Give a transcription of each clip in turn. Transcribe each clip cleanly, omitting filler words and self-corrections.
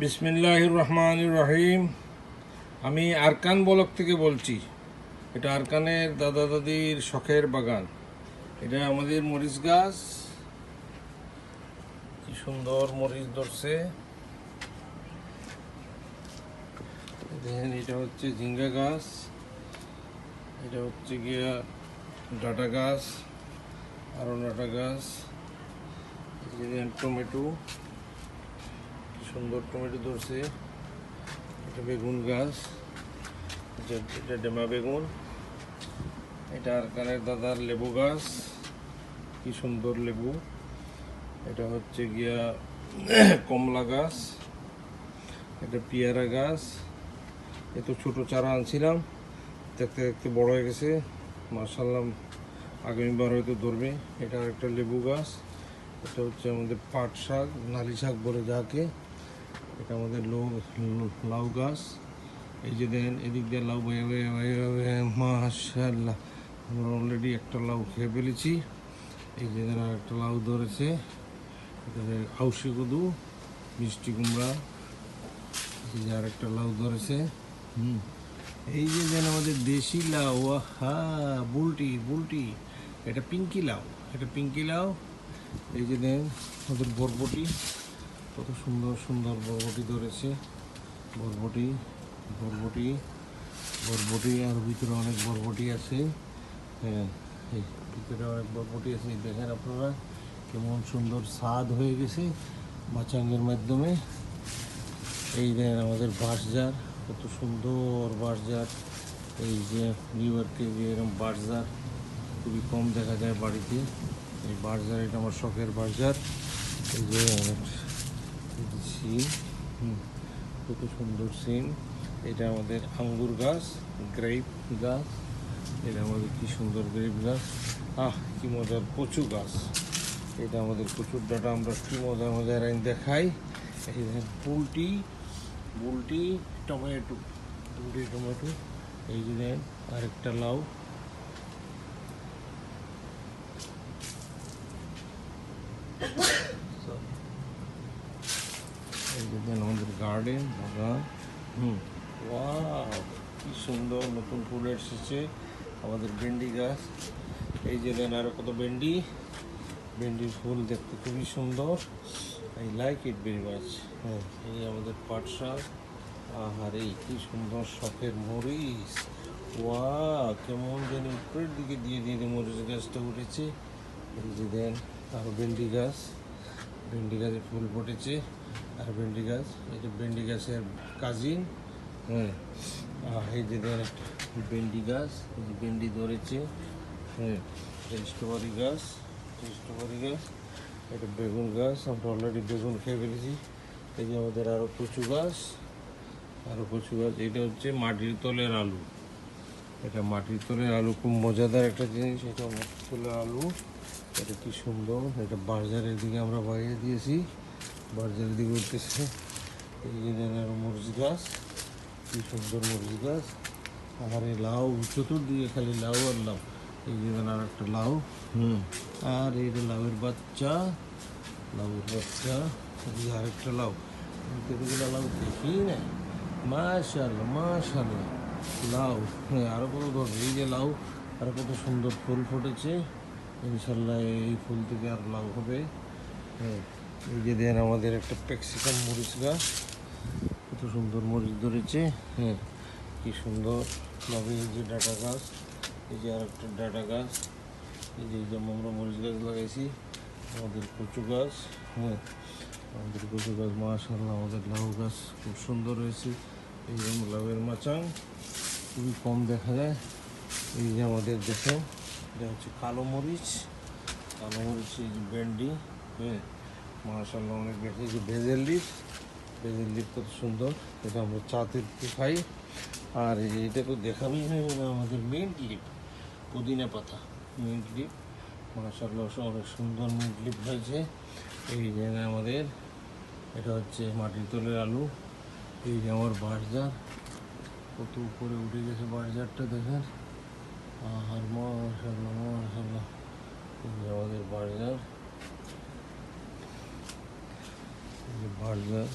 বিসমিল্লাহির রহমানির রহিম। আমি আরকান ব্লক থেকে বলছি। এটা আরকানের দাদা দাদির শখের বাগান। এটা আমাদের মরিচ গাছ, কি সুন্দর মরিচ ধরছে। দেখেন, এটা হচ্ছে ঝিঙ্গা গাছ, এটা হচ্ছে গিয়া ডাটা গাছ, আরও ডাটা গাছ। দেখেন টমেটো, কি সুন্দর টমেটো ধরছে। এটা বেগুন গাছ, এটা ডেমা বেগুন। এটা আরকানের দাদার লেবু গাছ, কি সুন্দর লেবু। এটা হচ্ছে গিয়া কমলা গাছ, এটা পেয়ারা গাছ। এত ছোট চারা আনছিলাম, দেখতে দেখতে বড় হয়ে গেছে মাশাআল্লাহ। আগামীবার হয়তো ধরবে। এটা একটা লেবু গাছ। এটা হচ্ছে আমাদের পাট শাক, নালি শাক বলে যাকে। এটা আমাদের লাউ গাছ। এই যে দেখেন, এদিক দিয়ে লাউ মাশাআল্লাহ, আমরা অলরেডি একটা লাউ খেয়ে ফেলেছি। এই যে আর একটা লাউ ধরেছে, এটা আউশি কদু, মিষ্টি কুমড়া। এই যে আর একটা লাউ ধরেছে। এই যে যেন আমাদের দেশি লাউ, হা বুলটি বুলটি, এটা পিঙ্কি লাউ, এটা পিঙ্কি লাউ। এই যে দেন আমাদের বরবটি, কত সুন্দর সুন্দর বরবটি ধরেছে। বরবটি বরবটি বরবটি, আর ভিতরে অনেক বরবটি আছে। হ্যাঁ, এই ভিতরে অনেক বরবটি আছে। দেখেন আপনারা কেমন সুন্দর স্বাদ হয়ে গেছে মাচাঙ্গের মাধ্যমে। এই দেখেন আমাদের বাঁশঝাড়, কত সুন্দর বাঁশঝাড়। এই যে নিউ ইয়র্কে যে এরকম বাঁশঝাড় খুবই কম দেখা যায় বাড়িতে। এই বাঁশঝাড়, এটা আমার শখের বাঁশঝাড়। এই যে সিম, কত সুন্দর সিম। এটা আমাদের আঙ্গুর গাছ, গ্রেপ গাছ। এটা আমাদের কি সুন্দর গ্রেপ গাছ। কি মজার কচু গাছ। এটা আমাদের কচুর ডাটা আমরা কি মজা মজার দেখাই। এই দেখেন বুলটি বুলটি টমেটো, বুলটি টমেটো। এই যে দেখেন আরেকটা লাউ। এই যে দেখেন আমাদের গার্ডেন বাগান। ওয়াও, কি সুন্দর নতুন ফুল এসেছে আমাদের ভেন্ডি গাছ। এই যে দেন আরো কত ভেন্ডি, ভেন্ডির ফুল দেখতে খুবই সুন্দর। I like it very much. এই আমাদের পাট শাক। আর এই কি সুন্দর শখের মরিচ। ওয়া, কেমন যেন উপরের দিকে দিয়ে দিয়ে মরিচ গাছটা উঠেছে। এই যে দেন আরো ভেন্ডি গাছ, ভেন্ডি গাছে ফুল ফুটেছে। আর ভেন্ডি গাছ, এই যে ভেন্ডি গাছের কাজিন। এই যে দেন একটা ভেন্ডি গাছ, এই যে ভেন্ডি ধরেছে। স্ট্রবেরি গাছ, স্ট্রবেরি গাছ। এটা বেগুন গাছ, আমরা অলরেডি বেগুন খেয়ে ফেলেছি। এই যে আমাদের আরও কচু গাছ, আরও কচু গাছ। এটা হচ্ছে মাটির তলের আলু। এটা মাটির তলের আলু খুব মজাদার একটা জিনিস। এটা মাটির তলের আলু, এটা কি সুন্দর। এটা বাজারের দিকে আমরা বাইরে দিয়েছি, বাজারের দিকে উঠতেছে। এই যে মরিচ গাছ, কি সুন্দর মরিচ গাছ। আর এই লাউ, চতুর্দিকে খালি লাউ আর লাউ। এই যে আর একটা লাউ। আর এই যে লাউয়ের বাচ্চা, লাউয়ের বাচ্চা। এই আরেকটা লাউ, কতগুলো লাউ দেখি না। মাশাআল্লাহ মাশাআল্লাহ, লাউ। আরো কত ধরনের। এই যে লাউ, আরো কত সুন্দর ফুল ফুটেছে। ইনশাল্লাহ এই ফুল থেকে আর লাউ হবে। এই যে দেন আমাদের একটা মেক্সিকান মরিচ গাছ, কত সুন্দর মরিচ ধরেছে। কি সুন্দর ভাবে। এই যে ডাটা গাছ, এই যে আর একটা ডাটা গাছ। এই যে আমরা মরিচ গাছ লাগাইছি। আমাদের কচু গাছ, আমাদের কচু গাছ মাশাআল্লাহ। আমাদের লাউ গাছ খুব সুন্দর হয়েছে। এই যে লাউয়ের মাচাং খুবই কম দেখা যায়। এই যে আমাদের দেখেন, এটা হচ্ছে কালো মরিচ, কালো মরিচ। এই যে ভেন্ডি, মাশাআল্লাহ অনেক বেশি। এই যে ভেজেল লিফ, ভেজেল লিফ কত সুন্দর। এটা আমরা চাতে খাই। আর এইটা তো দেখানোই হয় না, আমাদের মিন্ট লিপ, পুদিনা পাতা, মিন্ট লিপ। মাশাআল্লাহ অনেক সুন্দর মিন্ট লিপ হয়েছে। এই যে আমাদের এটা হচ্ছে মাটির তলের আলু। এই যে আমার বাঁশঝাড়, কত উপরে উঠে গেছে বাঁশঝাড়টা দেখেন। আর মাশাআল্লাহ মাশাআল্লাহ, এই যে আমাদের বাঁশঝাড়, এই যে বাঁশঝাড়।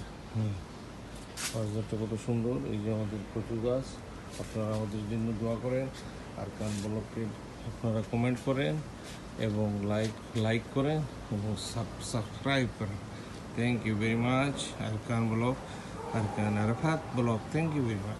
বাজারটা কত সুন্দর। এই যে আমাদের কচু গাছ, আপনারা আমাদের জন্য দোয়া করেন। আর কান ব্লগকে আপনারা কমেন্ট করেন এবং লাইক করেন এবং সাবস্ক্রাইব করেন। Thank you very much. Arkan blog, Arkan Arafat blog, thank you very much.